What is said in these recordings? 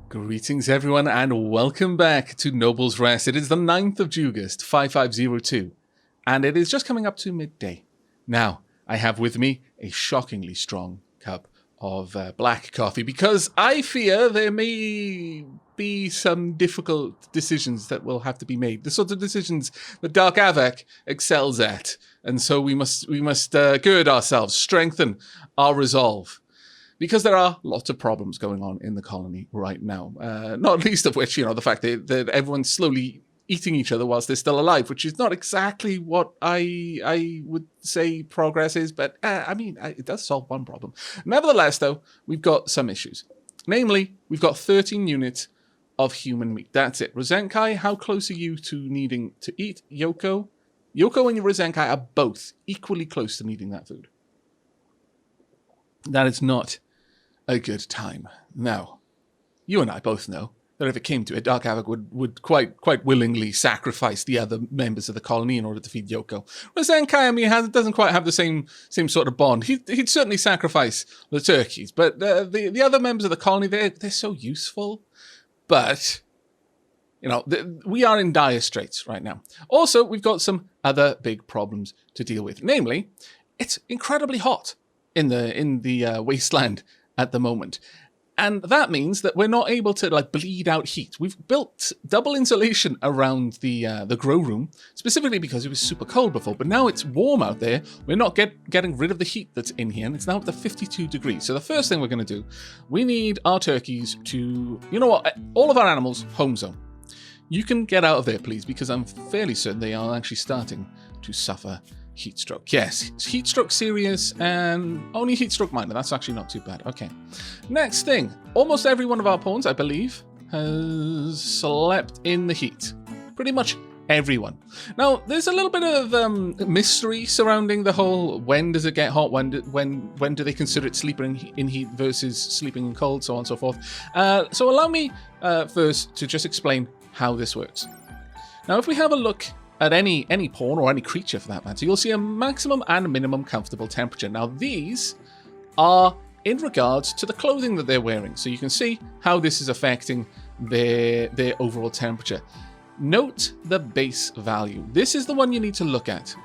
Greetings everyone and welcome back to Noble's Rest. It is the 9th of August, 5502, and it is just coming up to midday. Now, I have with me a shockingly strong cup of black coffee because I fear there may be some difficult decisions that will have to be made. The sort of decisions that Dark Aavak excels at. And so we must gird ourselves, strengthen our resolve. Because there are lots of problems going on in the colony right now. Not least of which, the fact that everyone's slowly eating each other whilst they're still alive, which is not exactly what I would say progress is, but it does solve one problem. Nevertheless, though, we've got some issues. Namely, we've got 13 units of human meat. That's it. Rosenkai, how close are you to needing to eat? Yoko and your Rosenkai are both equally close to needing that food. That is not a good time. Now, you and I both know that if it came to it, Dark Aavak would quite willingly sacrifice the other members of the colony in order to feed Yoko. Whereas Zenkai, doesn't quite have the same sort of bond. He'd certainly sacrifice the turkeys, but the other members of the colony, they're so useful. But, we are in dire straits right now. Also, we've got some other big problems to deal with. Namely, it's incredibly hot in the wasteland at the moment. And that means that we're not able to bleed out heat. We've built double insulation around the grow room, specifically because it was super cold before, but now it's warm out there. We're not getting rid of the heat that's in here, and it's now up to 52 degrees. So the first thing we're going to do, we need our turkeys to, all of our animals, home zone. You can get out of there, please, because I'm fairly certain they are actually starting to suffer heat stroke. Yes, heat stroke serious and only heat stroke minor. That's actually not too bad. Okay. Next thing. Almost every one of our pawns, I believe, has slept in the heat. Pretty much everyone. Now, there's a little bit of mystery surrounding the whole when does it get hot, when do they consider it sleeping in heat versus sleeping in cold, so on and so forth. So allow me first to just explain how this works. Now, if we have a look at any pawn or any creature for that matter, you'll see a maximum and minimum comfortable temperature. Now, these are in regards to the clothing that they're wearing. So you can see how this is affecting their overall temperature. Note the base value. This is the one you need to look at.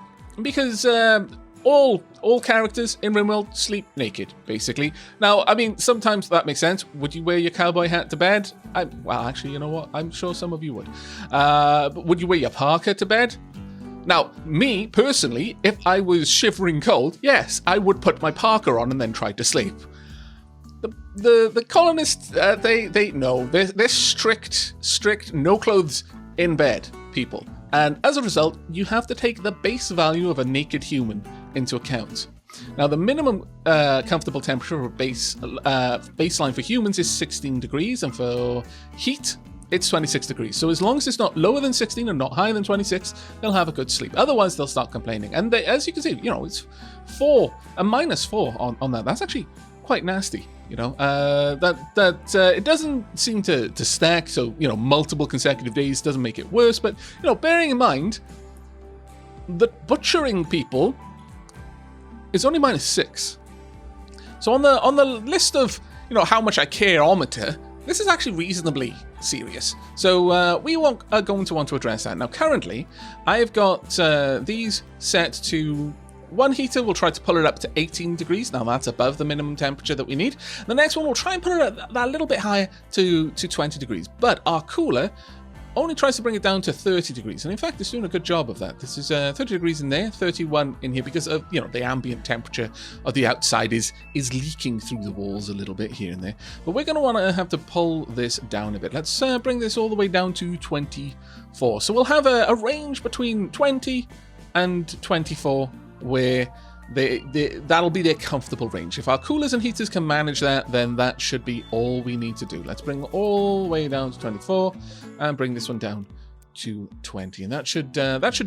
Because all characters in Rimworld sleep naked, basically. Now, sometimes that makes sense. Would you wear your cowboy hat to bed? Well, actually, you know what? I'm sure some of you would. But would you wear your parka to bed? Now, me, personally, if I was shivering cold, yes, I would put my parka on and then try to sleep. The colonists, they're strict, no clothes in bed people. And as a result, you have to take the base value of a naked human into account. Now, the minimum comfortable temperature of baseline for humans is 16 degrees, and for heat, it's 26 degrees. So as long as it's not lower than 16 and not higher than 26, they'll have a good sleep. Otherwise, they'll start complaining. And as you can see, it's -4 on that. That's actually quite nasty. It doesn't seem to stack, so multiple consecutive days doesn't make it worse, but bearing in mind that butchering people is only -6. So on the list of how much I care-ometer, this is actually reasonably serious. So we are going to want to address that. Now currently I've got these set to one heater. Will try to pull it up to 18 degrees. Now that's above the minimum temperature that we need. The next one will try and put it that little bit higher to 20 degrees. But our cooler only tries to bring it down to 30 degrees. And in fact, it's doing a good job of that. This is 30 degrees in there, 31 in here, because of, the ambient temperature of the outside is leaking through the walls a little bit here and there. But we're going to want to have to pull this down a bit. Let's bring this all the way down to 24. So we'll have a range between 20 and 24 where that'll be their comfortable range. If our coolers and heaters can manage that, then that should be all we need to do. Let's bring all the way down to 24 and bring this one down to 20, and that should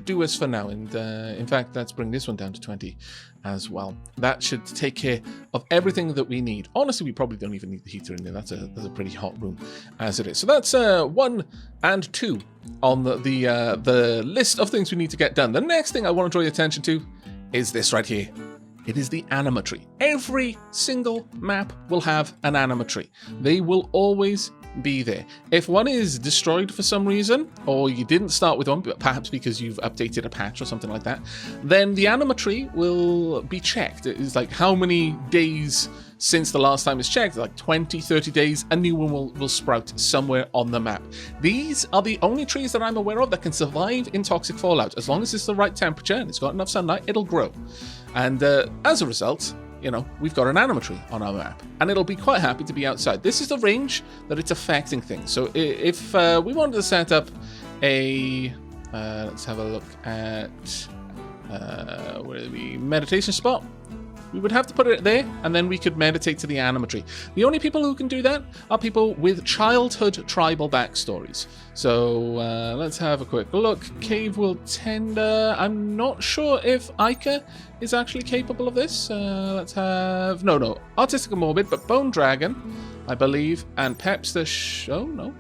do us for now. And in fact, let's bring this one down to 20 as well. That should take care of everything that we need. Honestly, we probably don't even need the heater in there. That's a pretty hot room as it is. So that's 1 and 2 on the list of things we need to get done. The next thing I want to draw your attention to is this right here. It is the animatory. Every single map will have an animatory. They will always be there. If one is destroyed for some reason, or you didn't start with one, but perhaps because you've updated a patch or something like that, then the anima tree will be checked. It's like how many days since the last time it's checked, like 20, 30 days, a new one will sprout somewhere on the map. These are the only trees that I'm aware of that can survive in toxic fallout. As long as it's the right temperature and it's got enough sunlight, it'll grow. And as a result, you know, we've got an anima tree on our map, and it'll be quite happy to be outside. This is the range that it's affecting things. So if we wanted to set up a, let's have a look at where the meditation spot, we would have to put it there, and then we could meditate to the anima tree. The only people who can do that are people with childhood tribal backstories. So let's have a quick look. Cave will tender. I'm not sure if Ica is actually capable of this. Let's have... No. Artistic and Morbid, but Bone Dragon, I believe, and Pepster... Oh, no.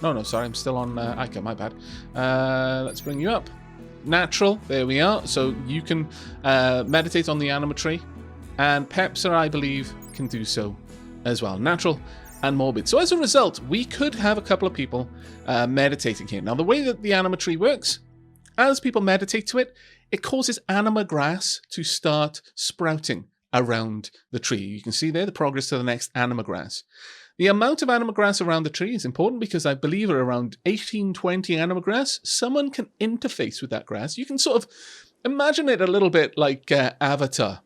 No, sorry, I'm still on Ica, my bad. Let's bring you up. Natural, there we are. So you can meditate on the anima tree. And Pepser, I believe, can do so as well. Natural and Morbid. So as a result, we could have a couple of people meditating here. Now, the way that the anima tree works, as people meditate to it, it causes anima grass to start sprouting around the tree. You can see there the progress to the next anima grass. The amount of anima grass around the tree is important because I believe at around 18-20 anima grass, someone can interface with that grass. You can sort of imagine it a little bit like Avatar.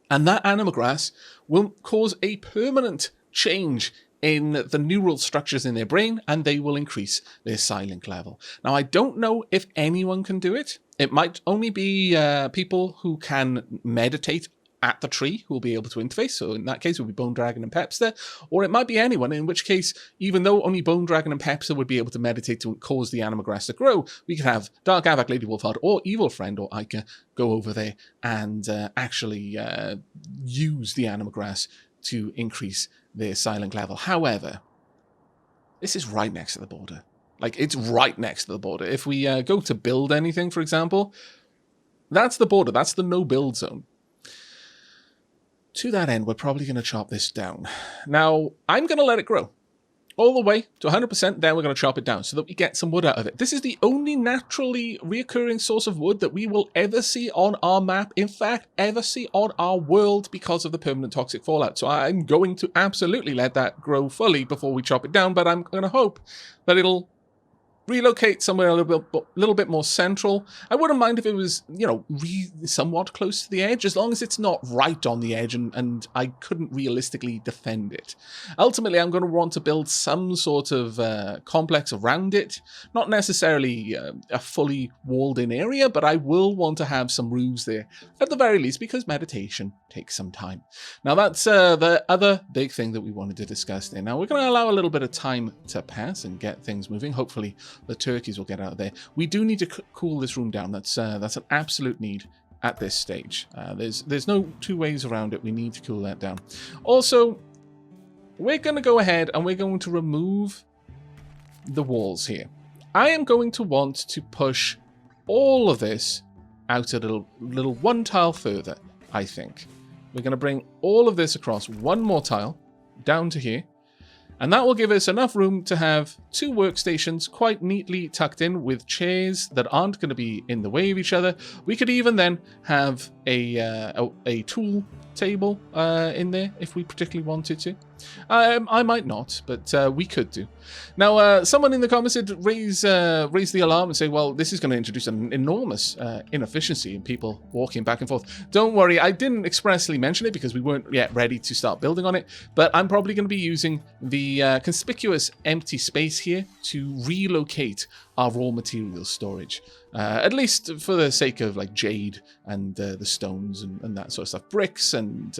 And that anima grass will cause a permanent change in the neural structures in their brain, and they will increase their psi-link level. Now, I don't know if anyone can do it. It might only be people who can meditate at the tree who will be able to interface. So in that case, it would be Bone Dragon and Pepster. Or it might be anyone, in which case, even though only Bone Dragon and Pepster would be able to meditate to cause the anima grass to grow, we could have Dark Aavak, Lady Wolfhard, or Evil Friend, or Ica go over there and actually use the anima grass to increase their psi-link level. However, this is right next to the border. Like, it's right next to the border. If we go to build anything, for example, that's the border. That's the no-build zone. To that end, we're probably going to chop this down. Now, I'm going to let it grow all the way to 100%, then we're going to chop it down so that we get some wood out of it. This is the only naturally reoccurring source of wood that we will ever see on our map, in fact, ever see on our world because of the permanent toxic fallout. So I'm going to absolutely let that grow fully before we chop it down, but I'm going to hope that it'll relocate somewhere a little bit more central. I wouldn't mind if it was, you know, somewhat close to the edge, as long as it's not right on the edge and I couldn't realistically defend it. Ultimately, I'm going to want to build some sort of complex around it. Not necessarily a fully walled-in area, but I will want to have some roofs there, at the very least, because meditation takes some time. Now, that's the other big thing that we wanted to discuss there. Now, we're going to allow a little bit of time to pass and get things moving. Hopefully, the turkeys will get out of there. We do need to cool this room down. That's an absolute need at this stage. There's no two ways around it. We need to cool that down. Also, we're going to go ahead and we're going to remove the walls here. I am going to want to push all of this out a little one tile further, I think. We're going to bring all of this across one more tile down to here. And that will give us enough room to have two workstations quite neatly tucked in with chairs that aren't going to be in the way of each other. We could even then have a tool table in there if we particularly wanted to. I might not, but we could do. Now, someone in the comments did raise the alarm and say, well, this is going to introduce an enormous inefficiency in people walking back and forth. Don't worry, I didn't expressly mention it because we weren't yet ready to start building on it, but I'm probably going to be using the conspicuous empty space here to relocate our raw materials storage. At least for the sake of like jade and the stones and that sort of stuff. Bricks and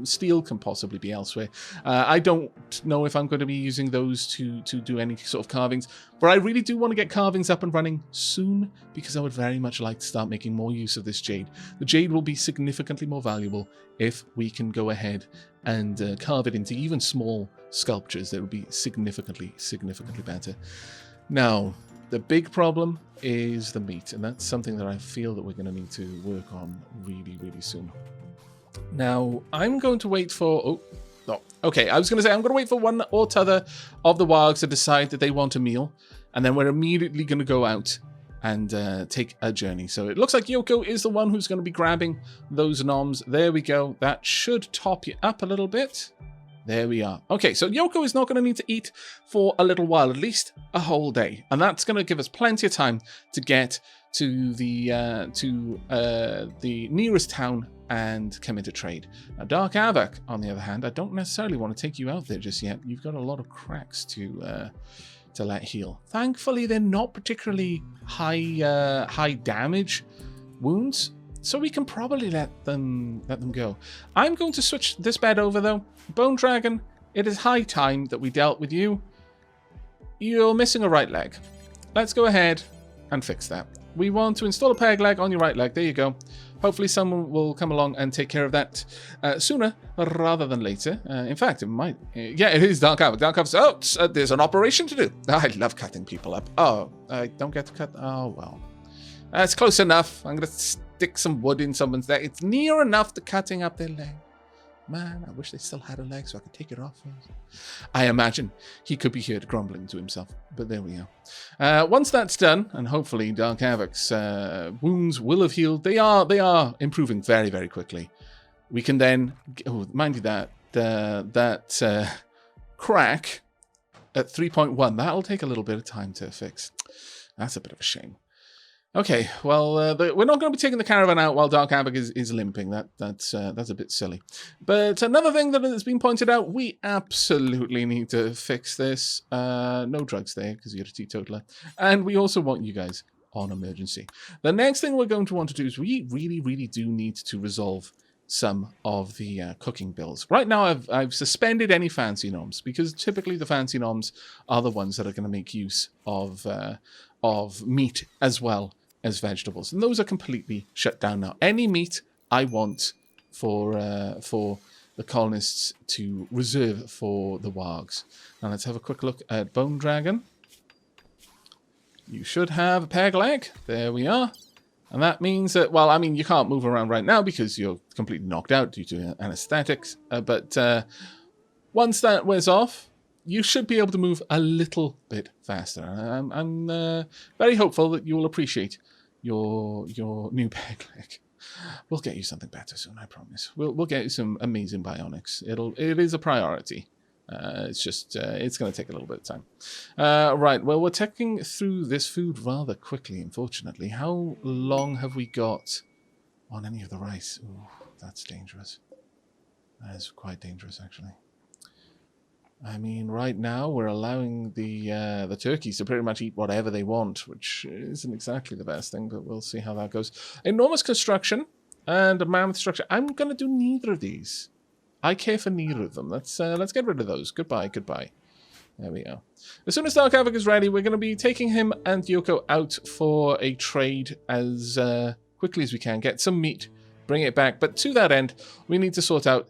steel can possibly be elsewhere. I don't know if I'm going to be using those to do any sort of carvings, but I really do want to get carvings up and running soon because I would very much like to start making more use of this jade. The jade will be significantly more valuable if we can go ahead and carve it into even small sculptures that would be significantly better. Now, the big problem is the meat, and that's something that I feel that we're going to need to work on really soon. Now, I'm going to wait for... Oh, No. Okay, I was going to say, I'm going to wait for one or t'other of the wargs to decide that they want a meal, and then we're immediately going to go out and take a journey. So it looks like Yoko is the one who's going to be grabbing those noms. There we go. That should top you up a little bit. There we are. Okay, so Yoko is not going to need to eat for a little while, at least a whole day. And that's going to give us plenty of time to get to the nearest town and come into trade. Now, Dark Aavak, on the other hand, I don't necessarily want to take you out there just yet. You've got a lot of cracks to let heal. Thankfully, they're not particularly high damage wounds, so we can probably let them go. I'm going to switch this bed over, though. Bone Dragon, it is high time that we dealt with you. You're missing a right leg. Let's go ahead and fix that. We want to install a peg leg on your right leg. There you go. Hopefully someone will come along and take care of that sooner rather than later. In fact, it might... yeah, it is Dark Aavak. Dark Aavak... Oh, there's an operation to do. I love cutting people up. Oh, I don't get to cut... Oh, well. That's close enough. I'm going to stick some wood in someone's leg. It's near enough to cutting up their leg. Man, I wish they still had a leg so I could take it off. I imagine he could be heard grumbling to himself, but there we go. Once that's done, and hopefully Dark Aavak's wounds will have healed, they are improving very, very quickly. We can then, mind you that crack at 3.1, that'll take a little bit of time to fix. That's a bit of a shame. Okay, well, we're not going to be taking the caravan out while Dark Aavak is limping. That's a bit silly. But another thing that has been pointed out, we absolutely need to fix this. No drugs there, because you're a teetotaler. And we also want you guys on emergency. The next thing we're going to want to do is we really, really do need to resolve some of the cooking bills. Right now, I've suspended any fancy noms, because typically the fancy noms are the ones that are going to make use of meat as well as vegetables, and those are completely shut down now. Any meat I want for the colonists to reserve for the wargs. Now let's have a quick look at Bone Dragon. You should have a peg leg. There we are. And that means that, well, I mean, you can't move around right now because you're completely knocked out due to anesthetics. But once that wears off, you should be able to move a little bit faster. I'm very hopeful that you will appreciate your new peg leg. We'll get you something better soon, I promise. We'll get you some amazing bionics. It is a priority. It's just it's going to take a little bit of time. Right, well, we're taking through this food rather quickly, unfortunately. How long have we got on any of the rice? Ooh, that's dangerous. That is quite dangerous, actually. I mean, right now we're allowing the turkeys to pretty much eat whatever they want, which isn't exactly the best thing, but we'll see how that goes. Enormous construction and a mammoth structure. I'm going to do neither of these. I care for neither of them. Let's get rid of those. Goodbye. There we go. As soon as Dark Aavak is ready, we're going to be taking him and Yoko out for a trade as quickly as we can. Get some meat, bring it back. But to that end, we need to sort out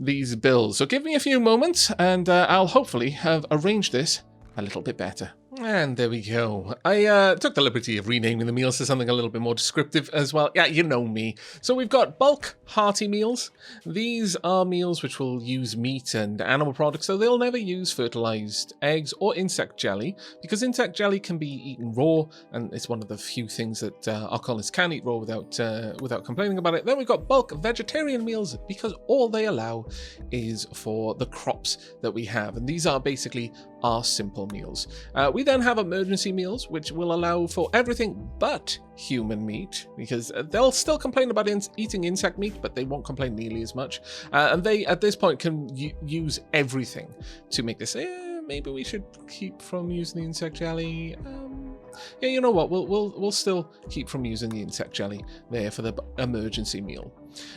these bills. So give me a few moments and I'll hopefully have arranged this a little bit better. And there we go. I took the liberty of renaming the meals to something a little bit more descriptive as well. Yeah, you know me. So we've got bulk hearty meals. These are meals which will use meat and animal products, so they'll never use fertilized eggs or insect jelly, because insect jelly can be eaten raw, and it's one of the few things that our colonists can eat raw without complaining about it. Then we've got bulk vegetarian meals, because all they allow is for the crops that we have, and these are basically our simple meals. We then have emergency meals, which will allow for everything but human meat, because they'll still complain about eating insect meat, but they won't complain nearly as much. And they, at this point, can use everything to make this. Maybe we should keep from using the insect jelly. Yeah, you know what? We'll still keep from using the insect jelly there for the emergency meal.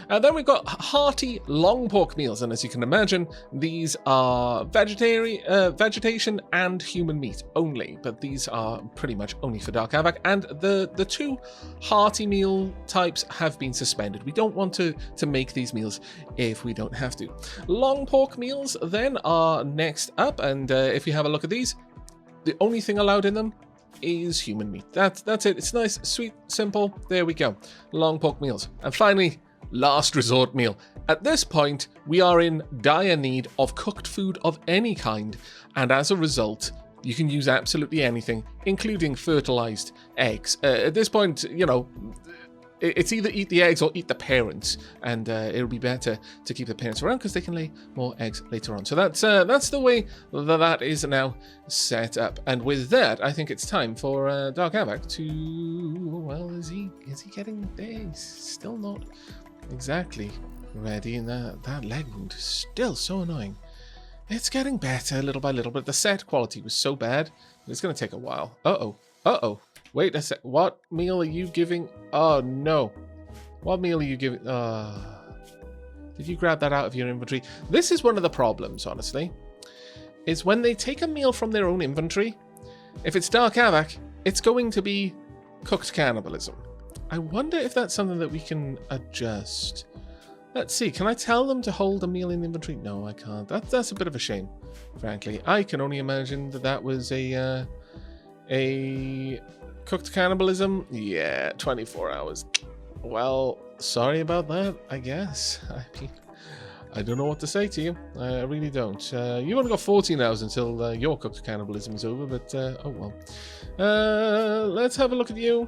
Then we've got hearty long pork meals, and as you can imagine, these are vegetation and human meat only, but these are pretty much only for Dark Aavak, and the two hearty meal types have been suspended. We don't want to make these meals if we don't have to. Long pork meals then are next up, and if you have a look at these, the only thing allowed in them is human meat. That's it. It's nice, sweet, simple. There we go. Long pork meals. And finally, last resort meal. At this point, we are in dire need of cooked food of any kind, and as a result, you can use absolutely anything, including fertilized eggs. At this point, you know, it's either eat the eggs or eat the parents, and it'll be better to keep the parents around because they can lay more eggs later on. So that's the way that is now set up. And with that, I think it's time for Dark Aavak to... Well, is he getting there? He's still not exactly ready, and that leg wound is still so annoying. It's getting better little by little, but the set quality was so bad, it's going to take a while. Uh-oh. Wait a sec. What meal are you giving? Oh, no. What meal are you giving? Did you grab that out of your inventory? This is one of the problems, honestly, is when they take a meal from their own inventory, if it's Dark Aavak, it's going to be cooked cannibalism. I wonder if that's something that we can adjust. Let's see. Can I tell them to hold a meal in inventory? No, I can't. That's a bit of a shame, frankly. I can only imagine that was a cooked cannibalism. Yeah, 24 hours. Well, sorry about that, I guess. I mean, I don't know what to say to you. I really don't. You've only got 14 hours until your cooked cannibalism is over, but oh well. Let's have a look at you.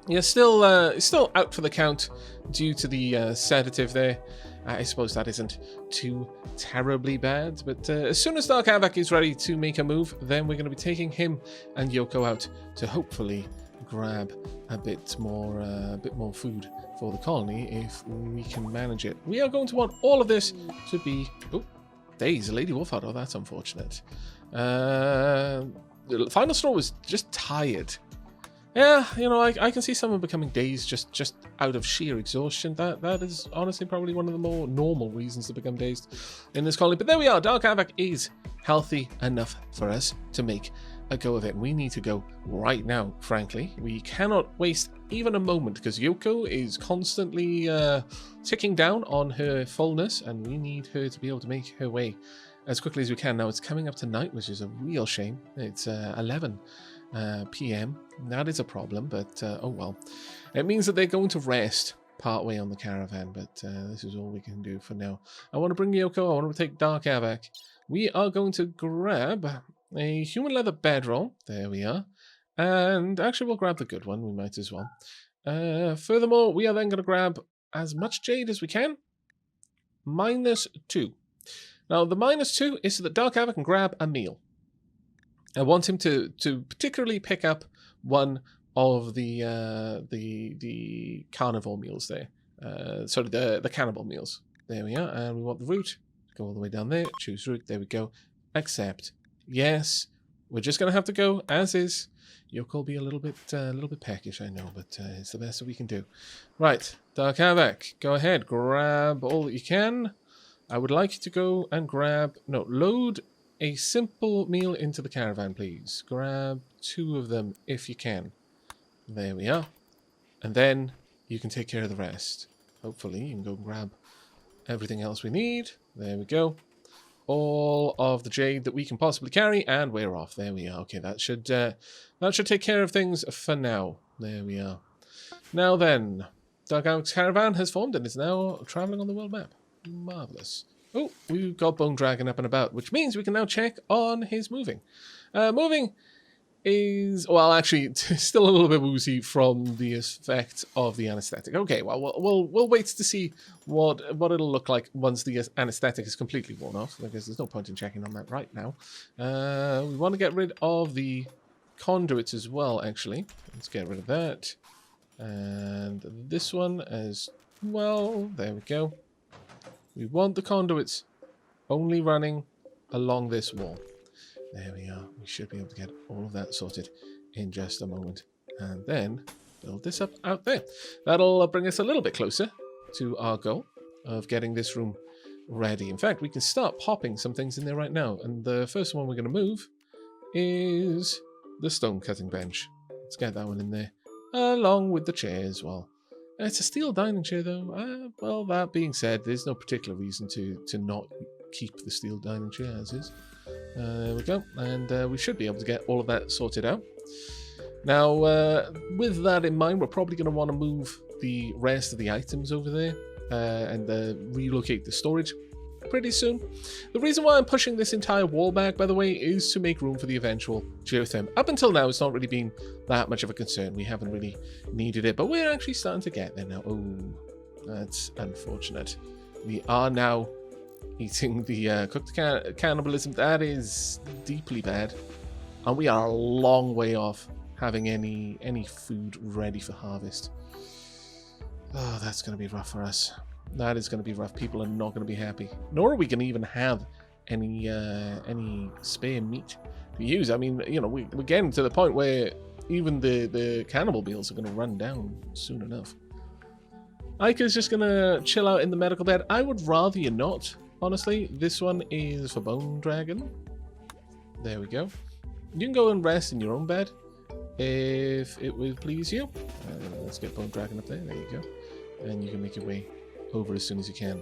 You're still out for the count due to the sedative there. I suppose that isn't too terribly bad, but as soon as Dark Aavak is ready to make a move, then we're going to be taking him and Yoko out to hopefully grab a bit more food for the colony if we can manage it. We are going to want all of this to be... Oh, days, a lady wolf hut. Oh, that's unfortunate. The final straw was just tired. Yeah, you know, I can see someone becoming dazed just out of sheer exhaustion. That is honestly probably one of the more normal reasons to become dazed in this colony. But there we are. Dark Aavak is healthy enough for us to make a go of it. We need to go right now, frankly. We cannot waste even a moment because Yoko is constantly ticking down on her fullness, and we need her to be able to make her way as quickly as we can. Now, it's coming up to night, which is a real shame. It's 11 p.m. That is a problem, but oh well. It means that they're going to rest partway on the caravan, but this is all we can do for now. I want to bring Yoko. I want to take Dark Aavak. We are going to grab a human leather bedroll. There we are. And actually, we'll grab the good one. We might as well. Furthermore, we are then going to grab as much jade as we can. -2. Now, the -2 is so that Dark Aavak can grab a meal. I want him to particularly pick up one of the carnivore meals there. Sorry, the cannibal meals. There we are. And we want the root. Go all the way down there. Choose root. There we go. Accept. Yes. We're just going to have to go as is. Yoko will be a little bit peckish, I know, but it's the best that we can do. Right. Dark Aavak, go ahead. Grab all that you can. I would like you to go and grab... No, load a simple meal into the caravan, please. Grab 2 of them if you can. There we are. And then you can take care of the rest. Hopefully you can go grab everything else we need. There we go. All of the jade that we can possibly carry, and we're off. There we are. Okay, that should take care of things for now. There we are. Now then, Dark Aavak's caravan has formed and is now traveling on the world map. Marvelous. Oh, we've got Bone Dragon up and about, which means we can now check on his moving. Moving is, well, actually, still a little bit woozy from the effect of the anesthetic. Okay, well, we'll wait to see what it'll look like once the anesthetic is completely worn off, because there's no point in checking on that right now. We want to get rid of the conduits as well, actually. Let's get rid of that. And this one as well. There we go. We want the conduits only running along this wall. There we are. We should be able to get all of that sorted in just a moment. And then build this up out there. That'll bring us a little bit closer to our goal of getting this room ready. In fact, we can start popping some things in there right now. And the first one we're going to move is the stone cutting bench. Let's get that one in there, along with the chair as well. It's a steel dining chair, though. Well, that being said, there's no particular reason to not keep the steel dining chair as is. There we go. And we should be able to get all of that sorted out. Now, with that in mind, we're probably going to want to move the rest of the items over there. and relocate the storage pretty soon. The reason why I'm pushing this entire wall back, by the way, is to make room for the eventual geotherm. Up until now, it's not really been that much of a concern. We haven't really needed it, but we're actually starting to get there now. Oh, that's unfortunate. We are now eating the cooked cannibalism. That is deeply bad, and we are a long way off having any food ready for harvest. Oh, that's going to be rough for us. That is going to be rough. People are not going to be happy. Nor are we going to even have any spare meat to use. I mean, you know, we're getting to the point where even the cannibal meals are going to run down soon enough. Ika's just going to chill out in the medical bed. I would rather you not, honestly. This one is for Bone Dragon. There we go. You can go and rest in your own bed if it would please you. Let's get Bone Dragon up there. There you go. And you can make your way over as soon as you can.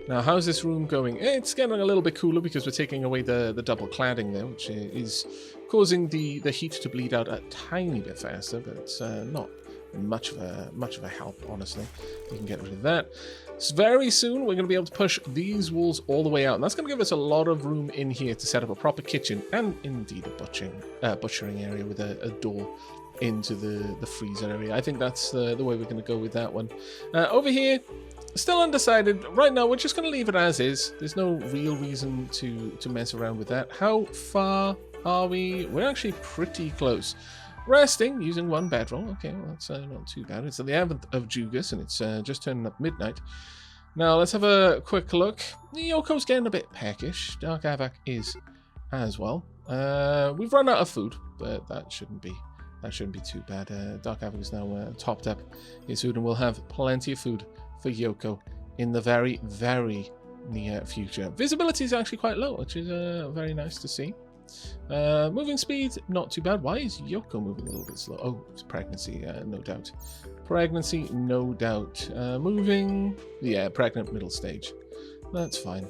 Now, how's this room going? It's getting a little bit cooler because we're taking away the double cladding there, which is causing the heat to bleed out a tiny bit faster, but it's not much of a help, honestly. You can get rid of that. So very soon we're going to be able to push these walls all the way out, and that's going to give us a lot of room in here to set up a proper kitchen and indeed a butchering area with a door into the freezer area. I think that's the way we're going to go with that one. Over here, still undecided. Right now, we're just going to leave it as is. There's no real reason to mess around with that. How far are we? We're actually pretty close. Resting using one bedroll. Okay, well, that's not too bad. It's the 11th of Jugas, and it's just turning up midnight. Now, let's have a quick look. Yoko's getting a bit peckish. Dark Aavak is as well. We've run out of food, but that shouldn't be too bad. Dark Aavak is now topped up his food, and we'll have plenty of food for Yoko in the very, very near future. Visibility is actually quite low, which is very nice to see. Moving speed, not too bad. Why is Yoko moving a little bit slow? Oh, it's pregnancy, no doubt. Pregnancy, no doubt. Moving, yeah, pregnant middle stage. That's fine.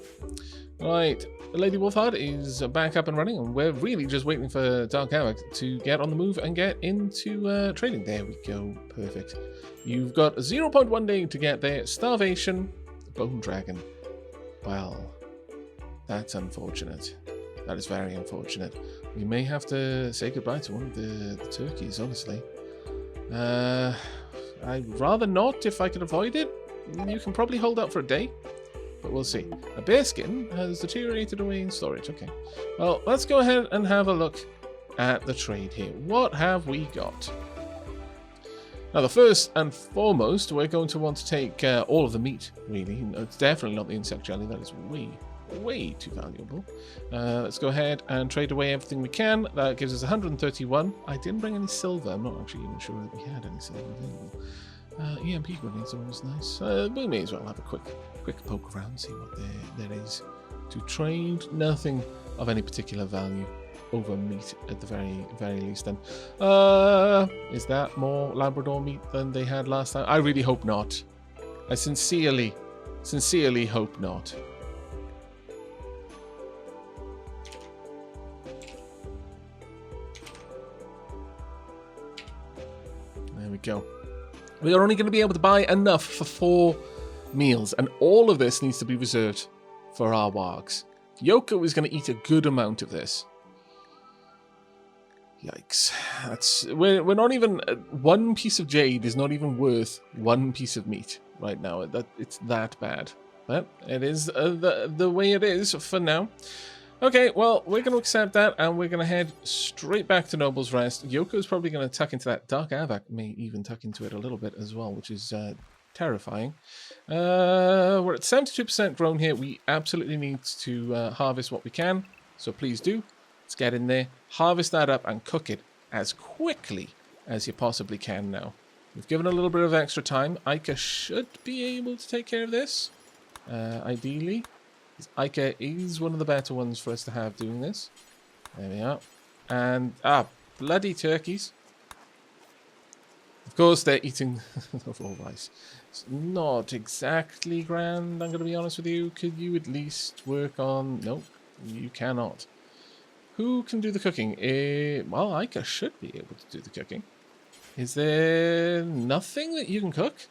Right, Lady Wolfhard is back up and running, and we're really just waiting for Dark Aavak to get on the move and get into trading. There we go, perfect. You've got 0.1 day to get there. Starvation, Bone Dragon. Well, that's unfortunate. That is very unfortunate. We may have to say goodbye to one of the turkeys, honestly. I'd rather not if I could avoid it. You can probably hold out for a day, but we'll see. A bearskin has deteriorated away in storage. Okay. Well, let's go ahead and have a look at the trade here. What have we got? Now, the first and foremost, we're going to want to take all of the meat, really. It's definitely not the insect jelly. That is way too valuable. Let's go ahead and trade away everything we can. That gives us 131. I didn't bring any silver. I'm not actually even sure that we had any silver available. EMP grenades are always nice. We may as well have a quick poke around, see what there is to trade. Nothing of any particular value over meat at the very least then. Is that more Labrador meat than they had last time? I really hope not. I sincerely hope not. There we go. We are only going to be able to buy enough for 4 meals, and all of this needs to be reserved for our wargs. Yoko is going to eat a good amount of this. Yikes. We're not even... one piece of jade is not even worth 1 piece of meat right now. It's that bad. But it is the way it is for now. Okay, well, we're going to accept that, and we're going to head straight back to Noble's Rest. Yoko's probably going to tuck into that. Dark Aavak may even tuck into it a little bit as well, which is terrifying. We're at 72% grown here. We absolutely need to harvest what we can, so please do. Let's get in there, harvest that up, and cook it as quickly as you possibly can now. We've given a little bit of extra time. Ika should be able to take care of this, ideally. Ika is one of the better ones for us to have doing this. There we are. And, bloody turkeys. Of course, they're eating the raw rice. It's not exactly grand, I'm going to be honest with you. Could you at least work on... Nope, you cannot. Who can do the cooking? Well, Ika should be able to do the cooking. Is there nothing that you can cook?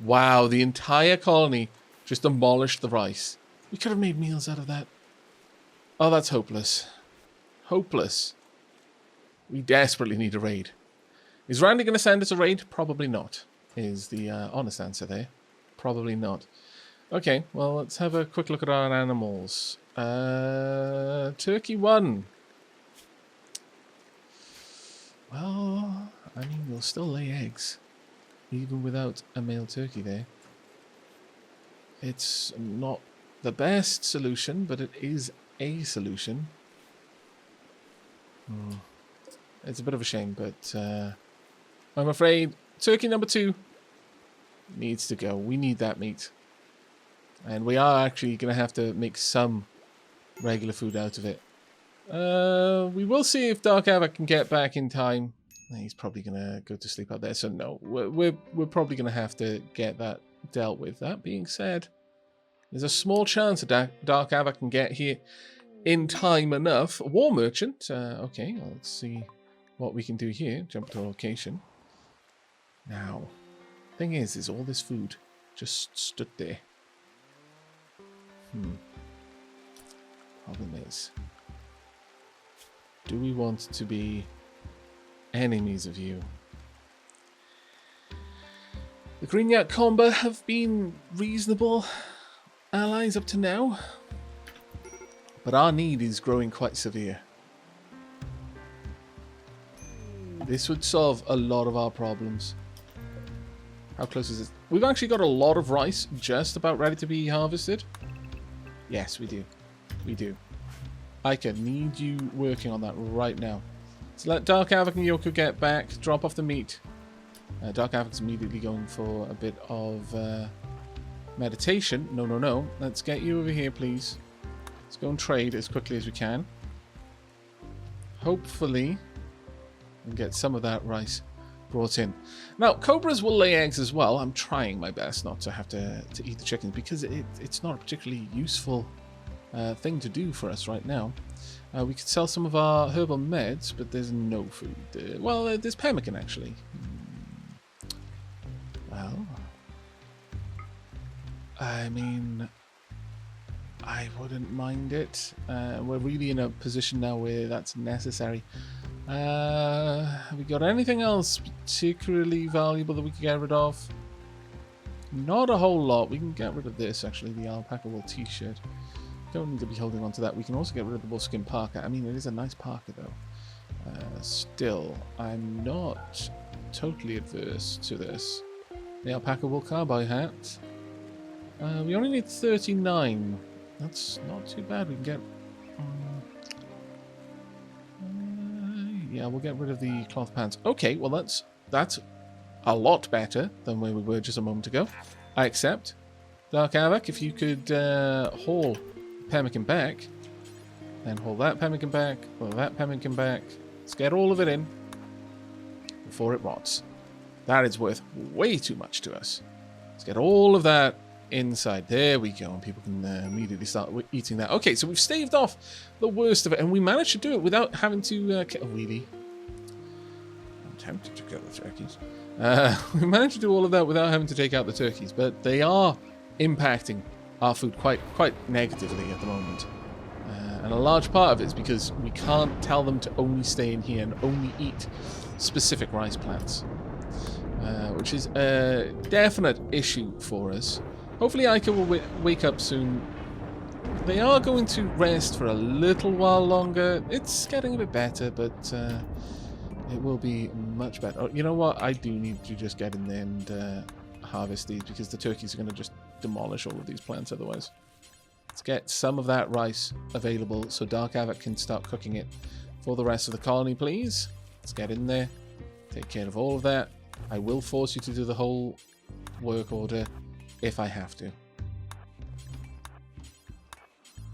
Wow, the entire colony just demolished the rice. We could have made meals out of that. Oh, that's hopeless. Hopeless. We desperately need a raid. Is Randy going to send us a raid? Probably not, is the honest answer there. Probably not. Okay, well, let's have a quick look at our animals. Turkey 1. Well, I mean, we'll still lay eggs, even without a male turkey there. It's not the best solution, but it is a solution. It's a bit of a shame, but I'm afraid turkey number 2 needs to go. We need that meat. And we are actually going to have to make some regular food out of it. We will see if Dark Aavak can get back in time. He's probably going to go to sleep out there, so no. We're probably going to have to get that dealt with. That being said, there's a small chance that Dark Aavak can get here in time enough. War Merchant. Okay, well, let's see what we can do here. Jump to a location. Now, thing is all this food just stood there. Problem is, do we want to be enemies of you? The Greenyak Comba have been reasonable allies up to now, but our need is growing quite severe. This would solve a lot of our problems. How close is it? We've actually got a lot of rice just about ready to be harvested. Yes, we do. We do. Ica, need you working on that right now. So let Dark Aavak and Yoko get back. Drop off the meat. Dark Aavak's immediately going for a bit of meditation. No. Let's get you over here, please. Let's go and trade as quickly as we can. Hopefully, we'll get some of that rice brought in. Now, cobras will lay eggs as well. I'm trying my best not to have to eat the chickens because it's not a particularly useful thing to do for us right now. We could sell some of our herbal meds, but there's no food. Well, there's pemmican, actually. Well, I mean, I wouldn't mind it. We're really in a position now where that's necessary. Have we got anything else particularly valuable that we can get rid of? Not a whole lot. We can get rid of this, actually, the alpaca wool t-shirt. Don't need to be holding on to that. We can also get rid of the wolfskin parka. I mean, it is a nice parka, though. Still, I'm not totally adverse to this. The alpaca wool cowboy hat. We only need 39. That's not too bad. We can get... yeah, we'll get rid of the cloth pants. Okay, well, that's a lot better than where we were just a moment ago. I accept. Dark Aavak, if you could haul pemmican back, then haul that pemmican back, haul that pemmican back. Let's get all of it in before it rots. That is worth way too much to us. Let's get all of that inside. There we go, and people can immediately start eating that. Okay, so we've staved off the worst of it, and we managed to do it without having to kill a wheelie. I'm tempted to kill the turkeys. We managed to do all of that without having to take out the turkeys, but they are impacting our food quite negatively at the moment. And a large part of it is because we can't tell them to only stay in here and only eat specific rice plants, which is a definite issue for us. Hopefully Ica will wake up soon. They are going to rest for a little while longer. It's getting a bit better, but it will be much better. Oh, you know what? I do need to just get in there and harvest these because the turkeys are going to just demolish all of these plants otherwise. Let's get some of that rice available so Dark Aavak can start cooking it for the rest of the colony, please. Let's get in there. Take care of all of that. I will force you to do the whole work order if I have to.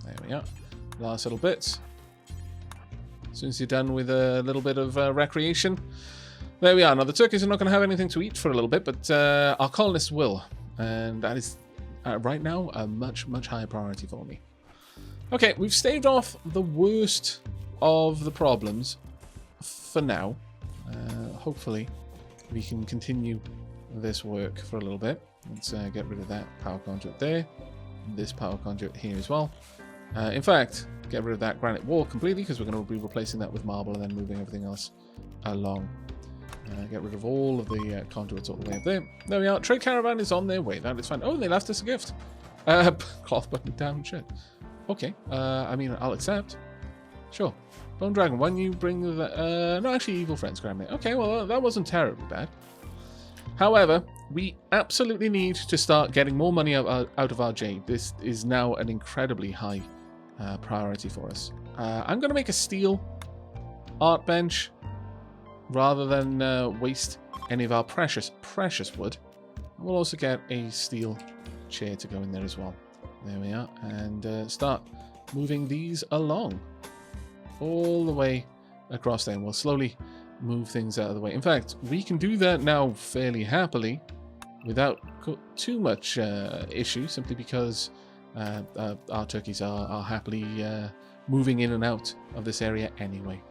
There we are. Last little bits. As soon as you're done with a little bit of recreation. There we are. Now, the turkeys are not going to have anything to eat for a little bit, but our colonists will. And that is, right now, a much higher priority for me. Okay, we've staved off the worst of the problems for now. Hopefully, we can continue this work for a little bit. Let's get rid of that power conduit there. This power conduit here as well. In fact, get rid of that granite wall completely because we're going to be replacing that with marble and then moving everything else along. Get rid of all of the conduits all the way up there. There we are. Trade caravan is on their way. That is fine. Oh, they left us a gift. Cloth button down shit. Okay. I mean, I'll accept. Sure. Bone Dragon, why don't you bring the... no, actually, Evil Friends Grab me. Okay, well, that wasn't terribly bad. However, we absolutely need to start getting more money out of our jade. This is now an incredibly high priority for us. I'm going to make a steel art bench rather than waste any of our precious wood. We'll also get a steel chair to go in there as well. There we are. And start moving these along all the way across there. And we'll slowly move things out of the way. In fact, we can do that now fairly happily without too much issue, simply because our turkeys are happily moving in and out of this area anyway.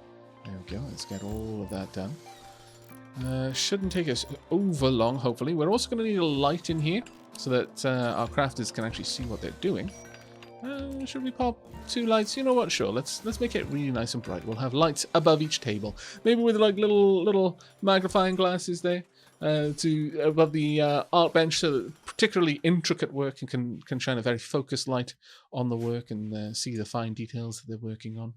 There we go. Let's get all of that done. Shouldn't take us over long, hopefully. We're also going to need a light in here so that our crafters can actually see what they're doing. Should we pop 2 lights? You know what? Sure. Let's make it really nice and bright. We'll have lights above each table, maybe with like little magnifying glasses there to above the art bench, so that particularly intricate work can shine a very focused light on the work and see the fine details that they're working on.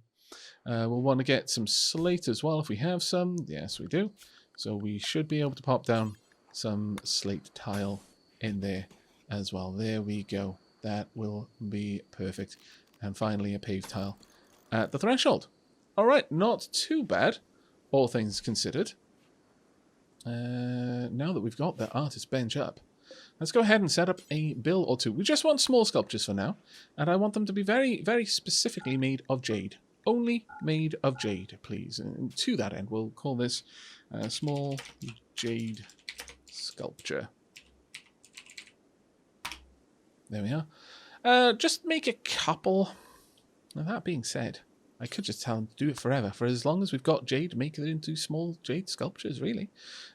We'll want to get some slate as well if we have some. Yes, we do. So we should be able to pop down some slate tile in there as well. There we go. That will be perfect. And finally, a paved tile at the threshold. All right, not too bad, all things considered. Now that we've got the artist bench up, let's go ahead and set up a bill or two. We just want small sculptures for now, and I want them to be very, very specifically made of jade. Only made of jade, please. And to that end, we'll call this small jade sculpture. There we are. Just make a couple. Now, that being said, I could just tell them to do it forever. For as long as we've got jade, make it into small jade sculptures, really.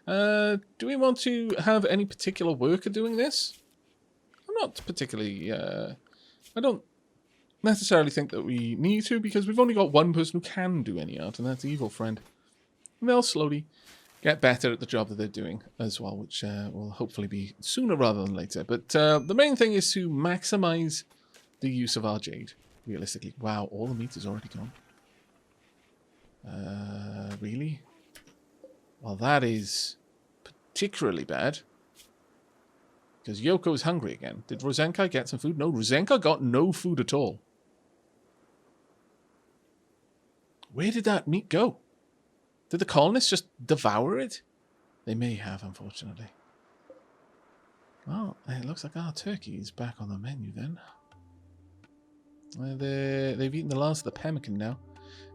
Do we want to have any particular worker doing this? I'm not particularly... I don't necessarily think that we need to, because we've only got one person who can do any art, and that's Evil Friend. And they'll slowly get better at the job that they're doing as well, which will hopefully be sooner rather than later. But the main thing is to maximize the use of our jade, realistically. Wow, all the meat is already gone. Really? Well, that is particularly bad, because Yoko's hungry again. Did Rosenkai get some food? No, Rosenkai got no food at all. Where did that meat go? Did the colonists just devour it? They may have, unfortunately. Well, it looks like our turkey is back on the menu then. They've eaten the last of the pemmican now.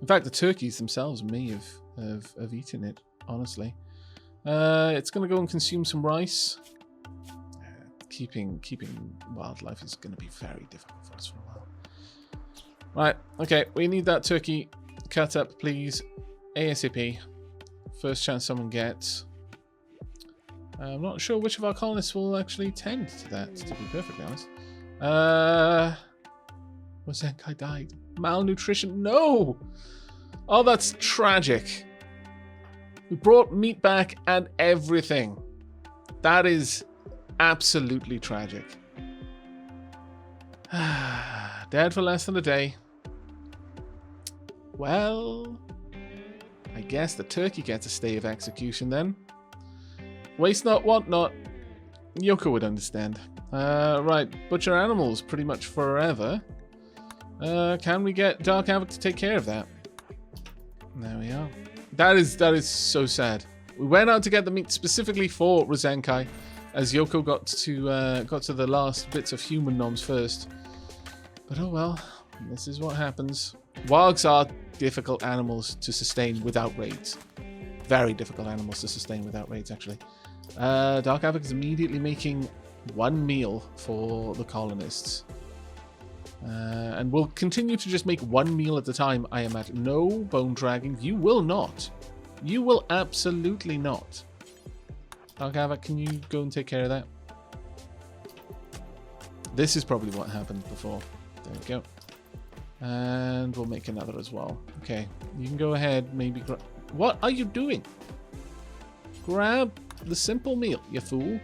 In fact, the turkeys themselves may have eaten it, honestly. It's going to go and consume some rice. Keeping wildlife is going to be very difficult for us for a while. Right, okay, we need that turkey cut up, please. ASAP. First chance someone gets. I'm not sure which of our colonists will actually tend to that, to be perfectly honest. Rosenkai died. Malnutrition. No! Oh, that's tragic. We brought meat back and everything. That is absolutely tragic. Dead for less than a day. Well, I guess the turkey gets a stay of execution then. Waste not, want not. Yoko would understand. Right, butcher animals pretty much forever. Can we get Dark Aavak to take care of that? There we are. That is so sad. We went out to get the meat specifically for Rosenkai, as Yoko got to the last bits of human noms first. But oh well, this is what happens. Wargs are difficult animals to sustain without raids. Very difficult animals to sustain without raids, actually. Dark Aavak is immediately making one meal for the colonists. And we'll continue to just make one meal at a time, I imagine. No, Bone Dragon, you will not. You will absolutely not. Dark Aavak, can you go and take care of that? This is probably what happened before. There we go. And we'll make another as well. Okay, you can go ahead, maybe grab... What are you doing? Grab the simple meal, you fool.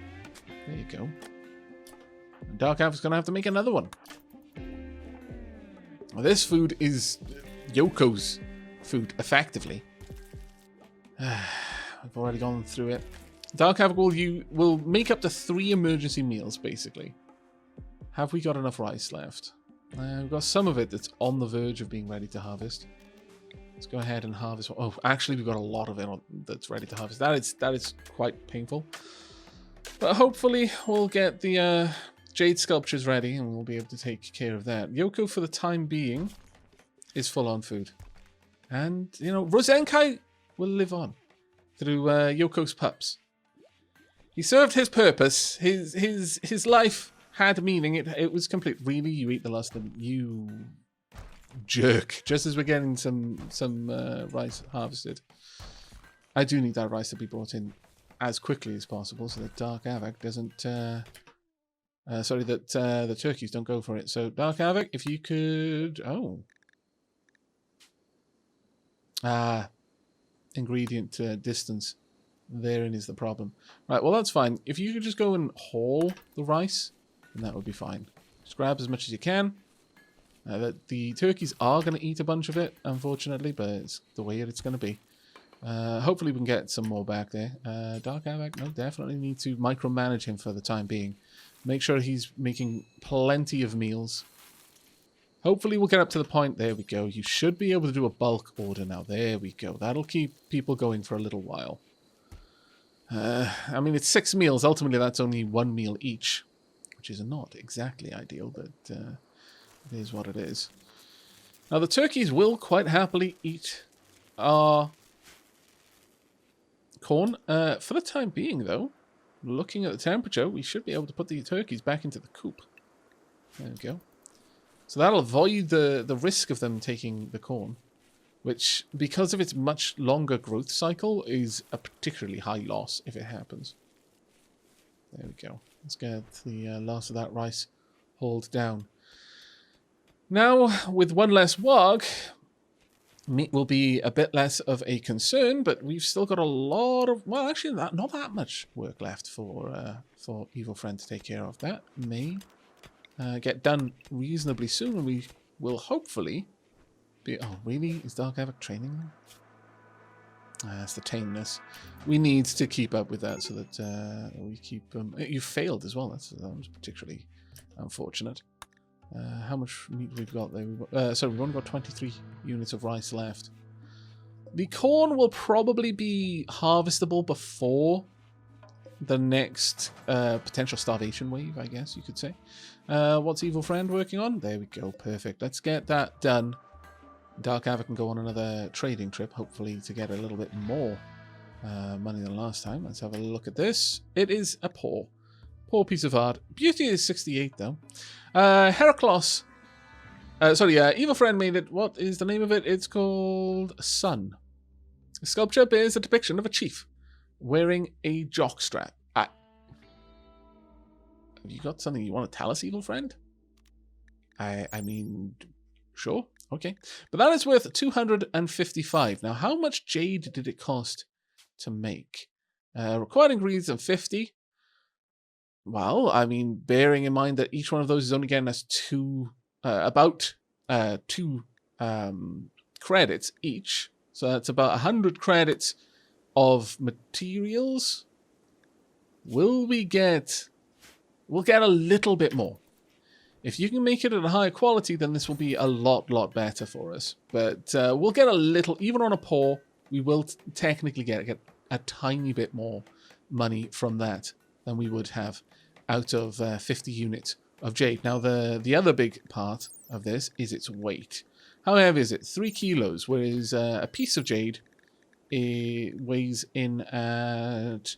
There you go. And Dark Aavak's going to have to make another one. This food is Yoko's food, effectively. I've already gone through it. Dark Aavak will make up to 3 emergency meals, basically. Have we got enough rice left? We've got some of it that's on the verge of being ready to harvest. Let's go ahead and harvest. Oh, actually, we've got a lot of it that's ready to harvest. That is quite painful. But hopefully, we'll get the jade sculptures ready, and we'll be able to take care of that. Yoko, for the time being, is full on food. And, you know, Rosenkai will live on through Yoko's pups. He served his purpose. His life had meaning. It was complete. Really, you eat the last of them, you jerk. Just as we're getting some rice harvested. I do need that rice to be brought in as quickly as possible so that Dark Aavak doesn't... sorry, that the turkeys don't go for it. So, Dark Aavak, if you could... Oh. Ingredient distance. Therein is the problem. Right, well, that's fine. If you could just go and haul the rice, then that would be fine. Just grab as much as you can. The turkeys are going to eat a bunch of it, unfortunately, but it's the way it's going to be. Hopefully we can get some more back there. Dark Aavak, no, definitely need to micromanage him for the time being. Make sure he's making plenty of meals. Hopefully we'll get up to the point. There we go. You should be able to do a bulk order now. There we go. That'll keep people going for a little while. I mean, it's 6 meals. Ultimately, that's only 1 meal each, which is not exactly ideal, but it is what it is. Now, the turkeys will quite happily eat our corn. For the time being, though, looking at the temperature, we should be able to put the turkeys back into the coop. There we go. So that'll avoid the risk of them taking the corn, which, because of its much longer growth cycle, is a particularly high loss if it happens. There we go. Let's get the last of that rice hauled down. Now, with 1 less warg, meat will be a bit less of a concern, but we've still got a lot of... Well, actually, not that much work left for Evil Friend to take care of. That may get done reasonably soon, and we will hopefully... Oh, really? Is Dark Aavak training them? That's the tameness. We need to keep up with that so that we keep... you failed as well. That was particularly unfortunate. How much meat we've got there? Sorry, we've only got 23 units of rice left. The corn will probably be harvestable before the next potential starvation wave, I guess you could say. What's Evil Friend working on? There we go. Perfect. Let's get that done. Dark Aavak can go on another trading trip, hopefully to get a little bit more money than last time. Let's have a look at this. It is a poor piece of art. Beauty is 68, though. Heraclos. Evil Friend made it. What is the name of it? It's called Sun. The sculpture bears a depiction of a chief wearing a jockstrap. Have you got something you want to tell us, Evil Friend? I mean, sure. Okay. But that is worth 255. Now, how much jade did it cost to make? Required ingredients of 50. Well, I mean, bearing in mind that each one of those is only getting us about 2 credits each. So that's about 100 credits of materials. We'll get a little bit more. If you can make it at a higher quality, then this will be a lot better for us. But we'll get a little, even on a poor, we will technically get a tiny bit more money from that than we would have out of 50 units of jade. Now, the other big part of this is its weight. How heavy is it? 3 kilos, whereas a piece of jade weighs in at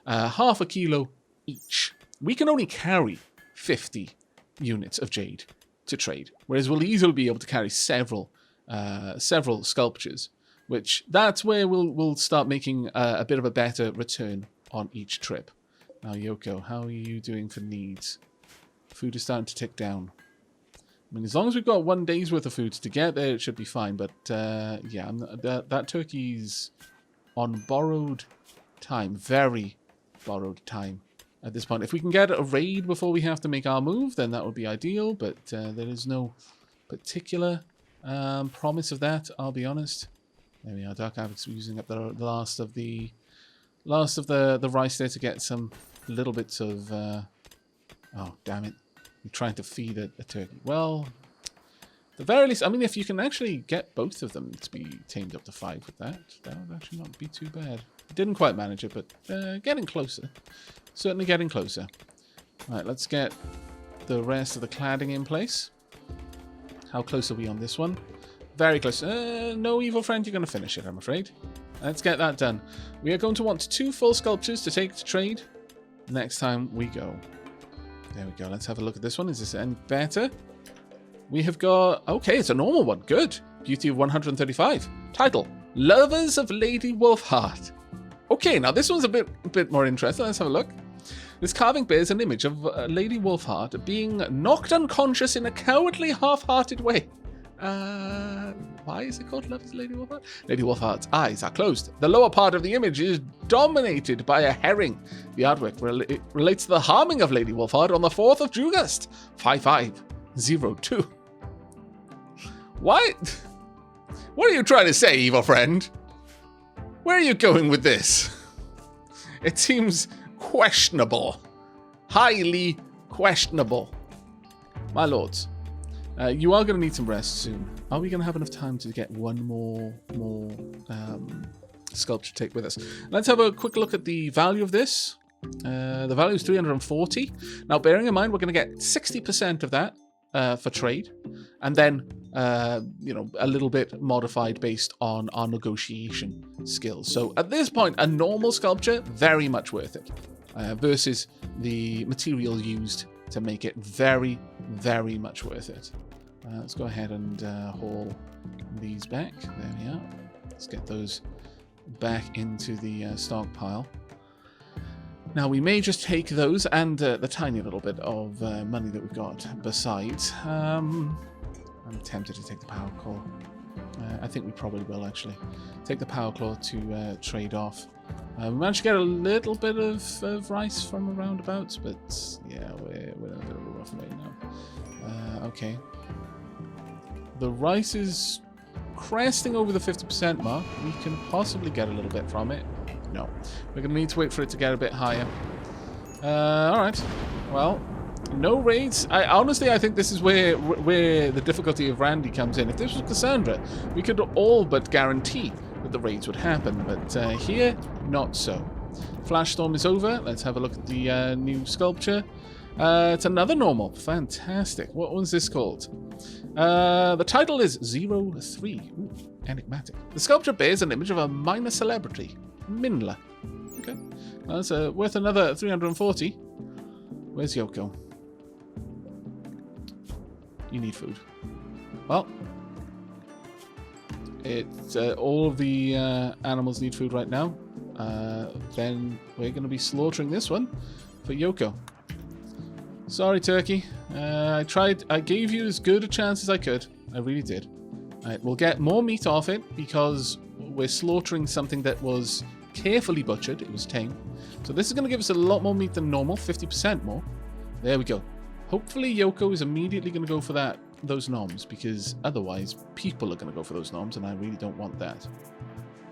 half a kilo each. We can only carry 50 units of jade to trade, whereas we'll easily be able to carry several sculptures, which that's where we'll start making a bit of a better return on each trip. Now, Yoko, how are you doing for needs? Food is starting to tick down. I mean, as long as we've got 1 day's worth of food to get there, it should be fine. But, yeah, that turkey's on borrowed time. Very borrowed time at this point. If we can get a raid before we have to make our move, then that would be ideal. But there is no particular promise of that, I'll be honest. There we are. Dark Aavak's using up the last of the rice there to get some little bits of... oh, damn it. I'm trying to feed a turkey. Well, at the very least, I mean, if you can actually get both of them to be tamed up to 5 with that would actually not be too bad. Didn't quite manage it, but getting closer. Certainly getting closer. All right, let's get the rest of the cladding in place. How close are we on this one? Very close. No, evil friend, you're going to finish it, I'm afraid. Let's get that done. We are going to want 2 full sculptures to take to trade next time we go. There we go. Let's have a look at this one. Is this any better? We have got... Okay, it's a normal one. Good. Beauty of 135. Title: Lovers of Lady Wolfheart. Okay, now this one's a bit more interesting. Let's have a look. This carving bears an image of Lady Wolfheart being knocked unconscious in a cowardly, half-hearted way. Why is it called Lovers of Lady Wolfheart? Lady Wolfheart's eyes are closed. The lower part of the image is dominated by a herring. The artwork relates to the harming of Lady Wolfheart on the 4th of August, 5502. Why? What are you trying to say, evil friend? Where are you going with this? It seems questionable. Highly questionable. My lords. You are going to need some rest soon. Are we going to have enough time to get one more sculpture to take with us? Let's have a quick look at the value of this. The value is 340. Now, bearing in mind, we're going to get 60% of that for trade. And then, you know, a little bit modified based on our negotiation skills. So at this point, a normal sculpture, very much worth it. Versus the material used to make it very, very much worth it. Let's go ahead and haul these back. There we are. Let's get those back into the stockpile. Now, we may just take those and the tiny little bit of money that we've got besides. I'm tempted to take the power claw. I think we probably will, actually. Take the power claw to trade off. We managed to get a little bit of rice from a roundabout, but yeah, we're in a bit of a rough way now. Okay. The rice is cresting over the 50% mark. We can possibly get a little bit from it. No. We're going to need to wait for it to get a bit higher. Alright. Well, no raids. Honestly, I think this is where the difficulty of Randy comes in. If this was Cassandra, we could all but guarantee that the raids would happen, but here, not so. Flash Storm is over. Let's have a look at the new sculpture. It's another normal. Fantastic. What was this called? The title is 03. Ooh, enigmatic. The sculpture bears an image of a minor celebrity, Minla. Okay. That's worth another 340. Where's Yoko? You need food. Well, all of the animals need food right now. Then we're going to be slaughtering this one for Yoko. Sorry, turkey. I gave you as good a chance as I could. I really did. Alright, we'll get more meat off it because we're slaughtering something that was carefully butchered. It was tame. So this is going to give us a lot more meat than normal. 50% more. There we go. Hopefully Yoko is immediately going to go for those noms, because otherwise people are going to go for those noms, and I really don't want that.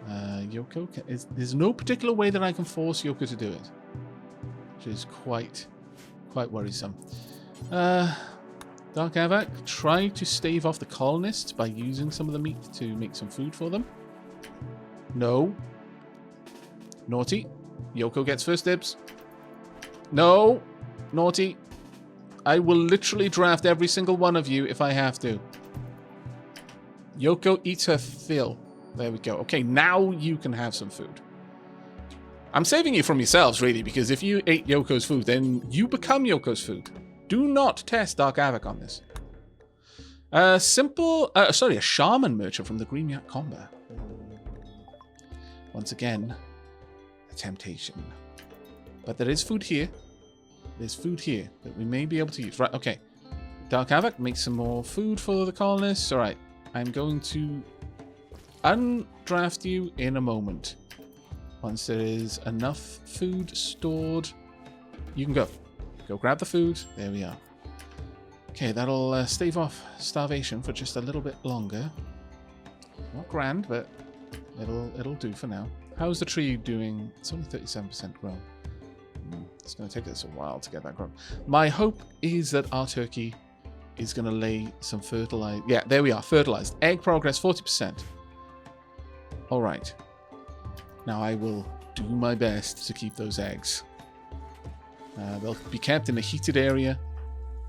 Yoko, there's no particular way that I can force Yoko to do it, which is quite worrisome. Dark Aavak, try to stave off the colonists by using some of the meat to make some food for them. No. Naughty. Yoko gets first dibs. No. Naughty. I will literally draft every single one of you if I have to. Yoko eats her fill. There we go. Okay, now you can have some food. I'm saving you from yourselves, really, because if you ate Yoko's food, then you become Yoko's food. Do not test Dark Aavak on this. A shaman merchant from the Green Yak Combat. Once again, a temptation. But there is food here. There's food here that we may be able to use. Right, okay. Dark Aavak, make some more food for the colonists. Alright, I'm going to undraft you in a moment. Once there is enough food stored, you can go. Go grab the food. There we are. Okay, that'll stave off starvation for just a little bit longer. Not grand, but it'll do for now. How's the tree doing? It's only 37% grown. It's going to take us a while to get that grown. My hope is that our turkey is going to lay some fertilized... Yeah, there we are. Fertilized. Egg progress, 40%. All right. Now I will do my best to keep those eggs. They'll be kept in a heated area.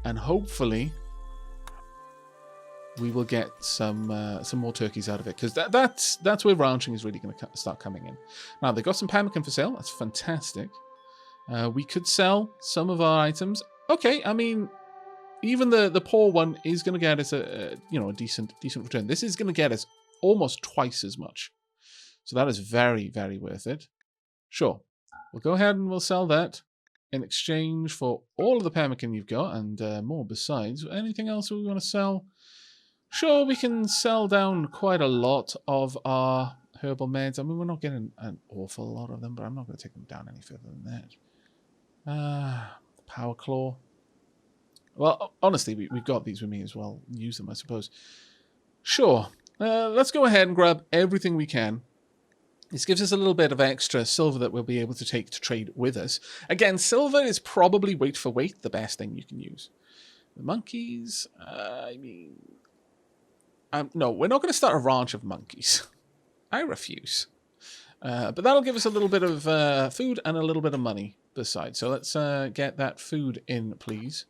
And hopefully we will get some more turkeys out of it. Because that's where ranching is really going to start coming in. Now, they've got some pemmican for sale. That's fantastic. We could sell some of our items. Okay, I mean, even the poor one is going to get us a decent return. This is going to get us almost twice as much. So that is very, very worth it. Sure, we'll go ahead and we'll sell that in exchange for all of the pemmican you've got and more besides. Anything else we want to sell? Sure, we can sell down quite a lot of our herbal meds. I mean, we're not getting an awful lot of them, but I'm not going to take them down any further than that. Power claw. Well, honestly, we've got these with me as well. Use them, I suppose. Sure. Let's go ahead and grab everything we can. This gives us a little bit of extra silver that we'll be able to take to trade with us. Again, silver is probably weight for weight the best thing you can use. The monkeys, I mean... no, we're not going to start a ranch of monkeys. I refuse. But that'll give us a little bit of food and a little bit of money besides. So let's get that food in, please.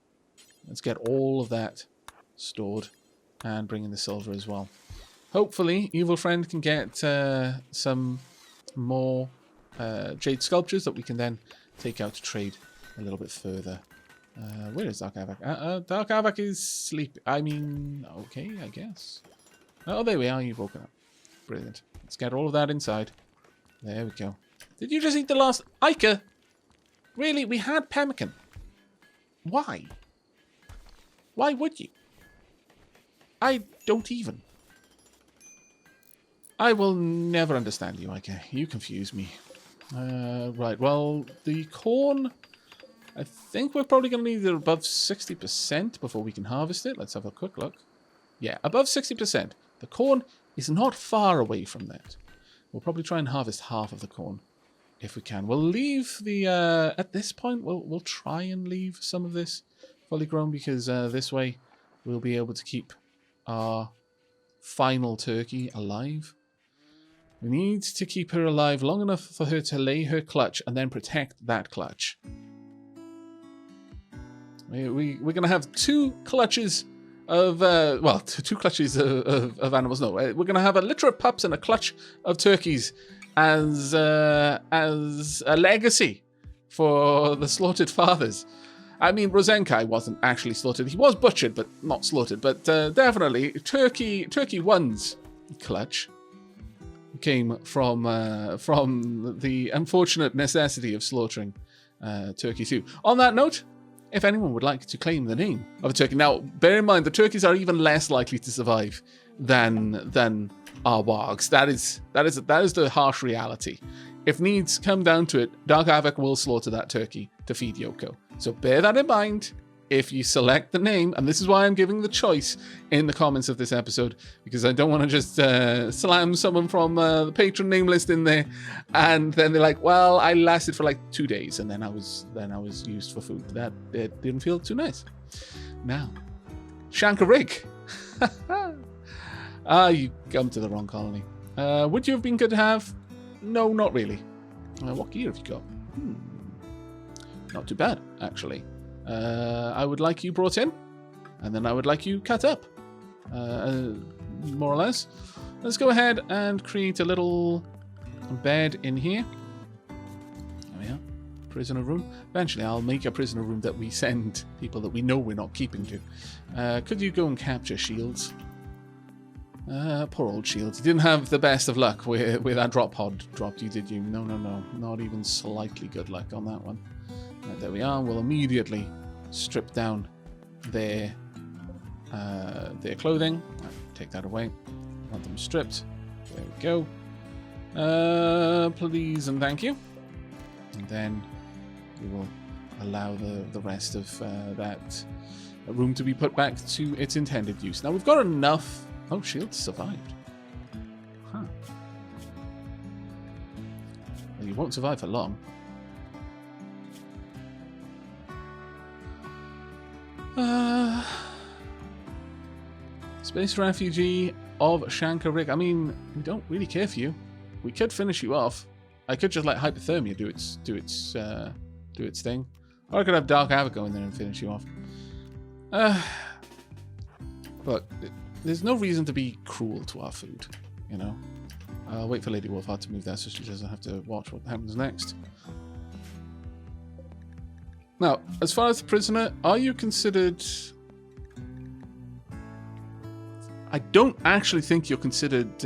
Let's get all of that stored and bring in the silver as well. Hopefully, Evil Friend can get some more jade sculptures that we can then take out to trade a little bit further. Where is Dark Aavak? Dark Aavak is sleeping. I mean, okay, I guess. Oh, there we are. You've woken up. Brilliant. Let's get all of that inside. There we go. Did you just eat the last... Ica? Really? We had pemmican. Why? Why would you? I don't even. I will never understand you, Ica. You confuse me. Right, well, the corn... I think we're probably going to need it above 60% before we can harvest it. Let's have a quick look. Yeah, above 60%. The corn is not far away from that. We'll probably try and harvest half of the corn if we can. We'll leave the... at this point, we'll try and leave some of this fully grown because this way we'll be able to keep our final turkey alive. We need to keep her alive long enough for her to lay her clutch and then protect that clutch. We're going to have two clutches of, well, two clutches of animals. No, we're going to have a litter of pups and a clutch of turkeys as a legacy for the slaughtered fathers. I mean, Rosenkai wasn't actually slaughtered. He was butchered, but not slaughtered. But definitely, Turkey 1's clutch came from the unfortunate necessity of slaughtering Turkey 2. On that note, if anyone would like to claim the name of a turkey. Now, bear in mind, the turkeys are even less likely to survive than our wargs. That is the harsh reality. If needs come down to it, Dark Aavak will slaughter that turkey to feed Yoko. So bear that in mind if you select the name, and this is why I'm giving the choice in the comments of this episode, because I don't want to just slam someone from the patron name list in there, and then they're like, well, I lasted for like 2 days, and then I was used for food. That it didn't feel too nice. Now, Shankarig. You come to the wrong colony. Would you have been good to have? No, not really. What gear have you got? Not too bad, actually. I would like you brought in, and then I would like you cut up, more or less. Let's go ahead and create a little bed in here. There we are. Prisoner room. Eventually, I'll make a prisoner room that we send people that we know we're not keeping to. Could you go and capture Shields? Poor old Shields. You didn't have the best of luck where that drop pod dropped you, did you? No. Not even slightly good luck on that one. Right, there we are. We'll immediately strip down their clothing. Right, take that away. Want them stripped. There we go. Please and thank you. And then we will allow the rest of that room to be put back to its intended use. Now we've got enough. Oh, shield survived. Huh. Well, you won't survive for long. Space refugee of Shankarik. I mean, we don't really care for you. We could finish you off. I could just let hypothermia do its thing, or I could have Dark Aavak go in there and finish you off. But there's no reason to be cruel to our food, you know. I'll wait for Lady Wolfheart to move that so she doesn't have to watch what happens next. Now, as far as the prisoner, are you considered... I don't actually think you're considered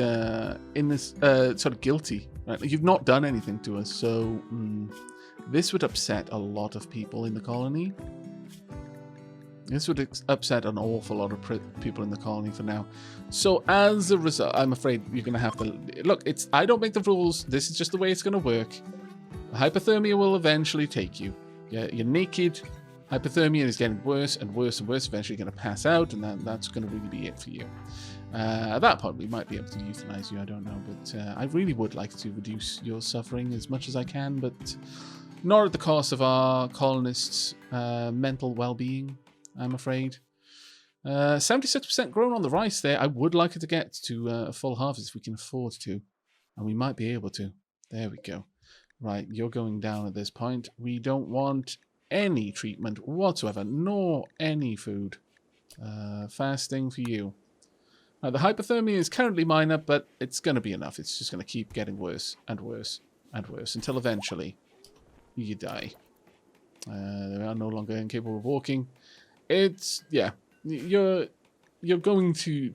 in this sort of guilty. Right? You've not done anything to us, so this would upset a lot of people in the colony. This would upset an awful lot of people in the colony for now. So as a result, I'm afraid you're going to have to... Look, I don't make the rules. This is just the way it's going to work. Hypothermia will eventually take you. You're naked. Hypothermia is getting worse and worse and worse. Eventually you're going to pass out, and that's going to really be it for you. At that point, we might be able to euthanize you, I don't know. But I really would like to reduce your suffering as much as I can, but not at the cost of our colonists' mental well-being, I'm afraid. 76% grown on the rice there. I would like it to get to a full harvest if we can afford to. And we might be able to. There we go. Right, you're going down at this point. We don't want any treatment whatsoever, nor any food. Fasting for you. The hypothermia is currently minor, but it's going to be enough. It's just going to keep getting worse and worse and worse until eventually you die. They are no longer incapable of walking. It's, yeah, you're going to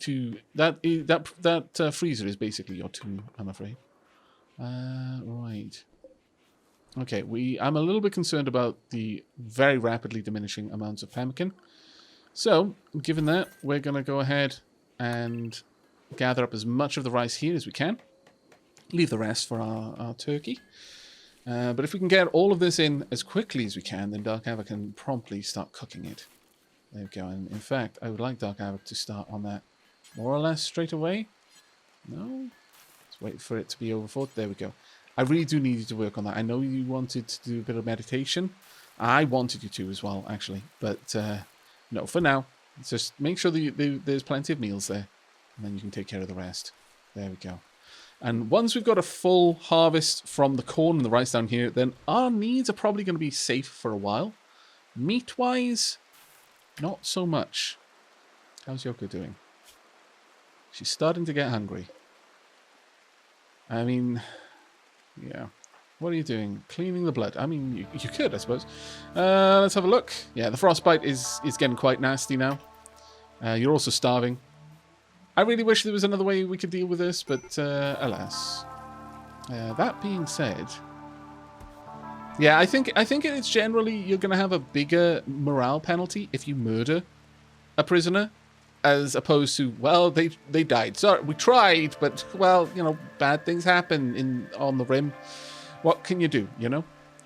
that freezer is basically your tomb, I'm afraid. Right. Okay, I'm a little bit concerned about the very rapidly diminishing amounts of pemmican. So, given that, we're going to go ahead and gather up as much of the rice here as we can. Leave the rest for our turkey. But if we can get all of this in as quickly as we can, then Dark Aavak can promptly start cooking it. There we go. And in fact, I would like Dark Aavak to start on that more or less straight away. No? Let's wait for it to be over 40. There we go. I really do need you to work on that. I know you wanted to do a bit of meditation. I wanted you to as well, actually. But no, for now, just make sure that there's plenty of meals there. And then you can take care of the rest. There we go. And once we've got a full harvest from the corn and the rice down here, then our needs are probably going to be safe for a while. Meat-wise, not so much. How's Yoko doing? She's starting to get hungry. I mean... yeah. What are you doing? Cleaning the blood. I mean, you could, I suppose. Let's have a look. Yeah, the frostbite is getting quite nasty now. You're also starving. I really wish there was another way we could deal with this, but alas. That being said... yeah, I think it's generally you're going to have a bigger morale penalty if you murder a prisoner, as opposed to, well, they died. Sorry, we tried, but, well, you know, bad things happen on the rim. What can you do, you know?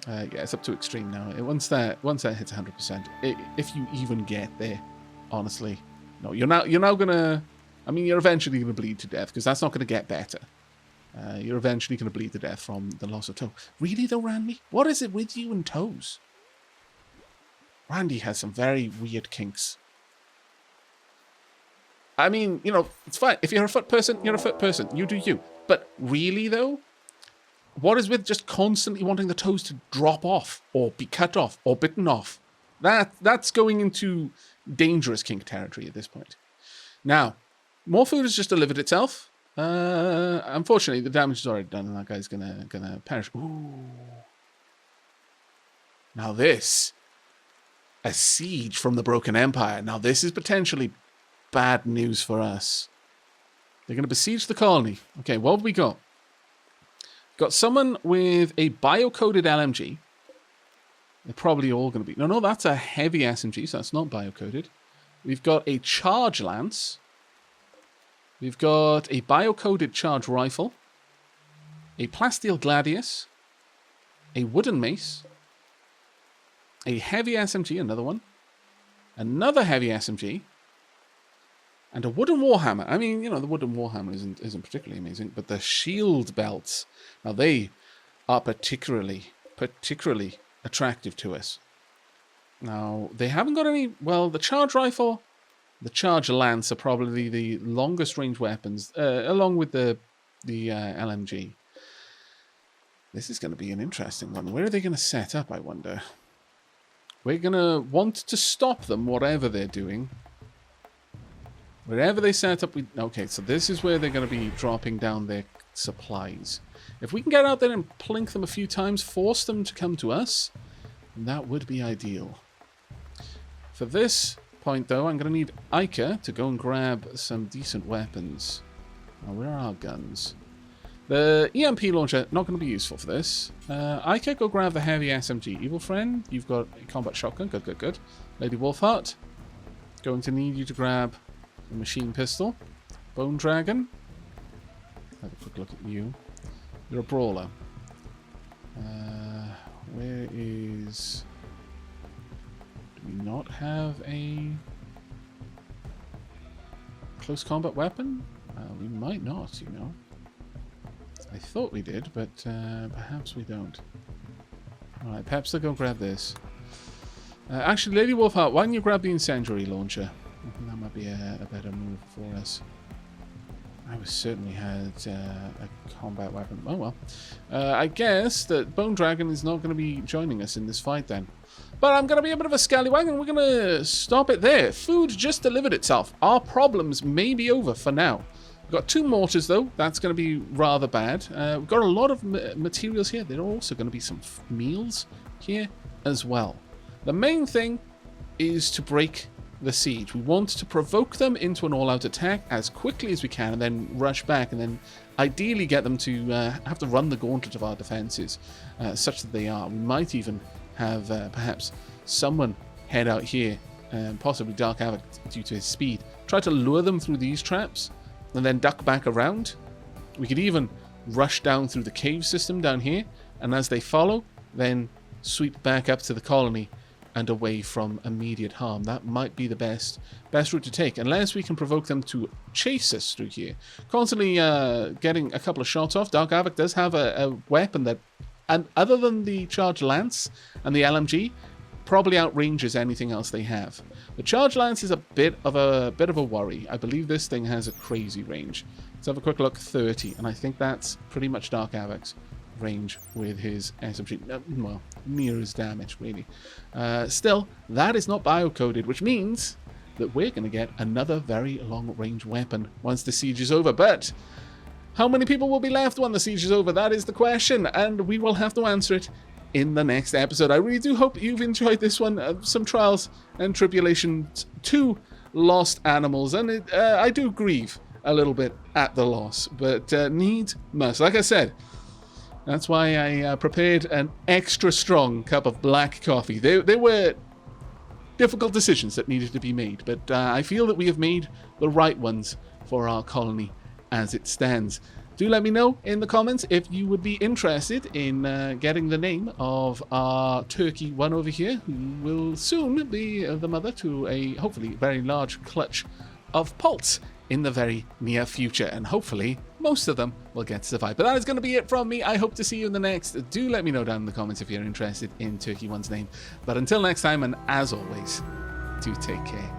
Yeah, it's up to extreme now. Once that hits 100%, if you even get there, honestly, no, you're now gonna... I mean, you're eventually gonna bleed to death, because that's not gonna get better. You're eventually gonna bleed to death from the loss of toe. Really, though, Randy? What is it with you and toes? Randy has some very weird kinks. I mean, you know, it's fine. If you're a foot person, you're a foot person. You do you. But really, though, what is with just constantly wanting the toes to drop off or be cut off or bitten off? That's going into dangerous kink territory at this point. Now, more food has just delivered itself. Unfortunately, the damage is already done, and that guy's gonna perish. Ooh. Now this, a siege from the Broken Empire. Now this is potentially bad news for us. They're going to besiege the colony. Okay, what have we got? Got someone with a bio-coded LMG. They're probably all going to be... No, that's a heavy SMG, so that's not biocoded. We've got a charge lance. We've got a biocoded charge rifle. A plasteel gladius. A wooden mace. A heavy SMG, another one. Another heavy SMG. And a wooden warhammer. I mean, the wooden warhammer isn't particularly amazing, but the shield belts, now they are particularly attractive to us. Now, they haven't got any... Well, the charge rifle, the charge lance are probably the longest range weapons, along with the LMG. This is going to be an interesting one. Where are they going to set up, I wonder? We're going to want to stop them, whatever they're doing. Wherever they set up... Okay, so this is where they're going to be dropping down their supplies. If we can get out there and plink them a few times, force them to come to us, that would be ideal. For this point, though, I'm going to need Ica to go and grab some decent weapons. Now, where are our guns? The EMP launcher, not going to be useful for this. Ica, go grab the heavy SMG. Evil friend, you've got a combat shotgun. Good. Lady Wolfheart, going to need you to grab a machine pistol. Bone Dragon, have a quick look at you. You're a brawler. Where is... Do we not have a close combat weapon? We might not, I thought we did, but perhaps we don't. Alright, perhaps I'll go grab this. Actually, Lady Wolfheart, why don't you grab the incendiary launcher? I think that might be a better move for us. I certainly had a combat weapon. Oh well. I guess that Bone Dragon is not going to be joining us in this fight then. But I'm going to be a bit of a scallywag and we're going to stop it there. Food just delivered itself. Our problems may be over for now. We've got 2 mortars though. That's going to be rather bad. We've got a lot of materials here. There are also going to be some meals here as well. The main thing is to break the siege. We want to provoke them into an all-out attack as quickly as we can and then rush back and then ideally get them to have to run the gauntlet of our defenses such that they are. We might even have perhaps someone head out here, possibly Dark Aavak due to his speed, try to lure them through these traps and then duck back around. We could even rush down through the cave system down here and as they follow then sweep back up to the colony and away from immediate harm. That might be the best route to take, unless we can provoke them to chase us through here. Constantly getting a couple of shots off. Dark Aavak does have a weapon that, and other than the charge lance and the LMG, probably outranges anything else they have. The charge lance is a bit of a worry. I believe this thing has a crazy range. Let's have a quick look. 30, and I think that's pretty much Dark Aavak's range with his SMG. Well, near as damage, really. Still, that is not biocoded, which means that we're going to get another very long-range weapon once the siege is over. But how many people will be left when the siege is over? That is the question, and we will have to answer it in the next episode. I really do hope you've enjoyed this one. Some trials and tribulations, 2 lost animals, and I do grieve a little bit at the loss, but need must. Like I said, that's why I prepared an extra strong cup of black coffee. There were difficult decisions that needed to be made, but I feel that we have made the right ones for our colony as it stands. Do let me know in the comments if you would be interested in getting the name of our turkey one over here, who will soon be the mother to a hopefully very large clutch of poults in the very near future, and hopefully most of them will get to survive. But that is going to be it from me. I hope to see you in the next. Do let me know down in the comments if you're interested in Turkey One's name. But until next time, and as always, do take care.